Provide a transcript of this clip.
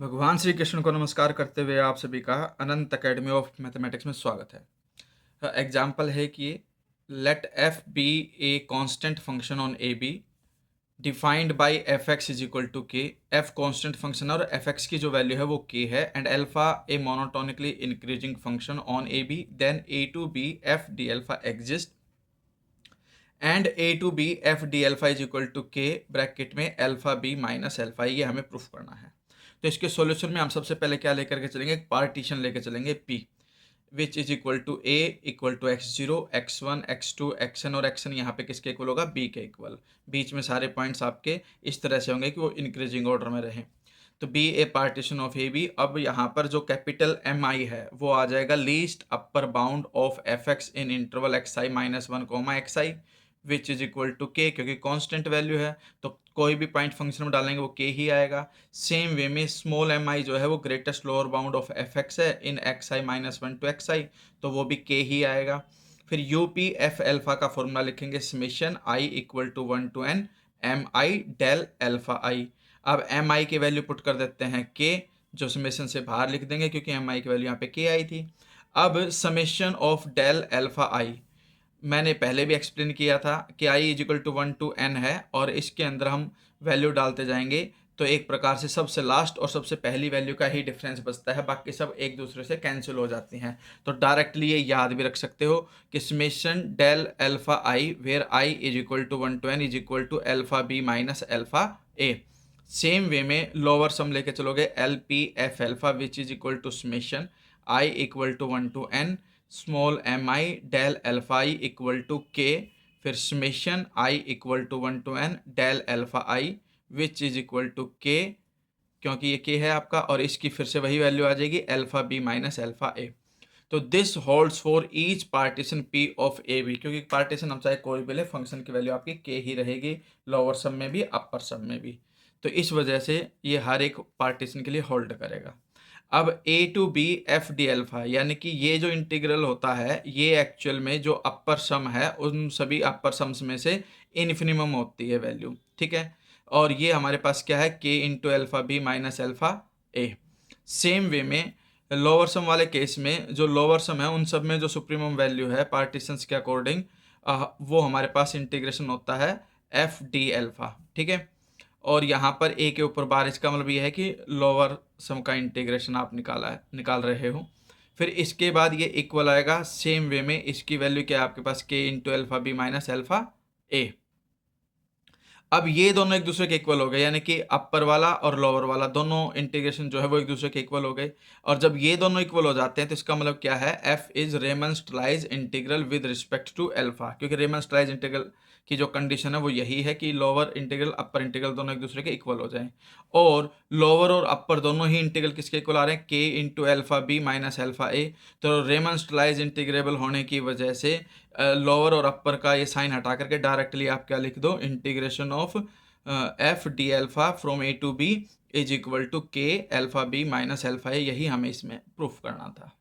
भगवान श्री कृष्ण को नमस्कार करते हुए आप सभी का अनंत अकेडमी ऑफ मैथमेटिक्स में स्वागत है। एग्जाम्पल है कि let F be a constant function on A B defined by F X is equal to K. F constant function है और एफ एक्स की जो वैल्यू है वो के है and alpha a monotonically increasing function on A B, then A to B F D alpha exist and A to B F D alpha is equal to K bracket में alpha B minus alpha, ये हमें proof करना है। तो इसके solution में हम सबसे पहले क्या लेकर के चलेंगे, एक पार्टीशन लेकर चलेंगे P which is equal to A equal to x0 x1 x2 xn, और xn यहाँ पे किसके इक्वल होगा, B के इक्वल। बीच में सारे पॉइंट्स आपके इस तरह से होंगे कि वो इंक्रीजिंग ऑर्डर में रहें। तो be a partition of A B. अब यहाँ पर जो कैपिटल एम आई है वो आ जाएगा least upper bound of F X in interval X I minus one comma X I which is equal to K, क्योंकि कांस्टेंट वैल्यू है तो कोई भी पॉइंट फंक्शन में डालेंगे वो के ही आएगा। सेम वे में स्मॉल एम आई जो है वो greatest lower bound of F X है in X I minus one to X I, तो वो भी के ही आएगा। फिर यू पी एफ एल्फा का फॉर्मूला लिखेंगे summation I equal to one to N M I del alpha I. अब एम आई की वैल्यू पुट कर देते हैं के, जो समेशन से बाहर लिख देंगे क्योंकि एम आई की वैल्यू यहाँ पे के आई थी। अब summation of del alpha I मैंने पहले भी एक्सप्लेन किया था कि I is equal to one to N है और इसके अंदर हम वैल्यू डालते जाएंगे तो एक प्रकार से सबसे लास्ट और सबसे पहली वैल्यू का ही डिफरेंस बचता है, बाकी सब एक दूसरे से कैंसिल हो जाती हैं। तो डायरेक्टली ये याद भी रख सकते हो कि summation del alpha I where I is equal to one to N is equal to alpha B minus alpha A. Same way में लोअर सम लेके चलोगे L P F alpha which is equal to summation I equal to one to N small M I del alpha I equal to K, फिर summation I equal to one to N del alpha I which is equal to K, क्योंकि ये के है आपका, और इसकी फिर से वही वैल्यू आ जाएगी alpha B minus alpha A. तो this holds for each partition P of A B, क्योंकि पार्टीशन हम चाहे कोई भी ले फंक्शन की वैल्यू आपकी के ही रहेगी, लोअर सम में भी अपर सम में भी। तो इस वजह से ये हर एक पार्टीशन के लिए होल्ड करेगा। अब A to B F D alpha, यानी कि ये जो इंटीग्रल होता है ये एक्चुअल में जो अपर सम है उन सभी अपर सम्स में से इन्फिनिमम होती है वैल्यू, ठीक है। और ये हमारे पास क्या है, K into alpha B minus alpha A. Same way में लोअर सम वाले केस में जो लोअर सम है उन सब में जो सुप्रीमम वैल्यू है पार्टीशंस के अकॉर्डिंग वो हमारे पास इंटीग्रेशन होता है एफ डी एल्फा, ठीक है। और यहाँ पर ए के ऊपर बार, इसका मतलब ये है कि लोअर सम का इंटीग्रेशन आप निकाल रहे हो। फिर इसके बाद ये इक्वल आएगा, सेम वे में इसकी वैल्यू क्या है आपके पास, K into alpha B minus alpha A. अब ये दोनों एक दूसरे के इक्वल हो गए, यानी कि अपर वाला और लोअर वाला दोनों इंटीग्रेशन जो है वो एक दूसरे के इक्वल हो गए। और जब ये दोनों इक्वल हो जाते हैं तो इसका मतलब क्या है, F is Riemann Stieltjes integral with respect to alpha, क्योंकि रेमनस्टलाइज इंटीग्रल की जो कंडीशन है वो यही है कि लोअर इंटीग्रल अपर इंटीग्रल दोनों एक दूसरे के इक्वल हो जाएं। और लोअर और अपर दोनों ही इंटीग्रल किसके इक्वल आ रहे हैं, K into alpha B minus alpha A. तो रेमनस्टलाइज इंटीग्रेबल होने की वजह से लोअर और अपर का ये साइन हटा करके डायरेक्टली आप क्या लिख दो, integration of F D alpha from A to B is equal to K alpha B minus alpha A. यही हमें इसमें प्रूफ करना था।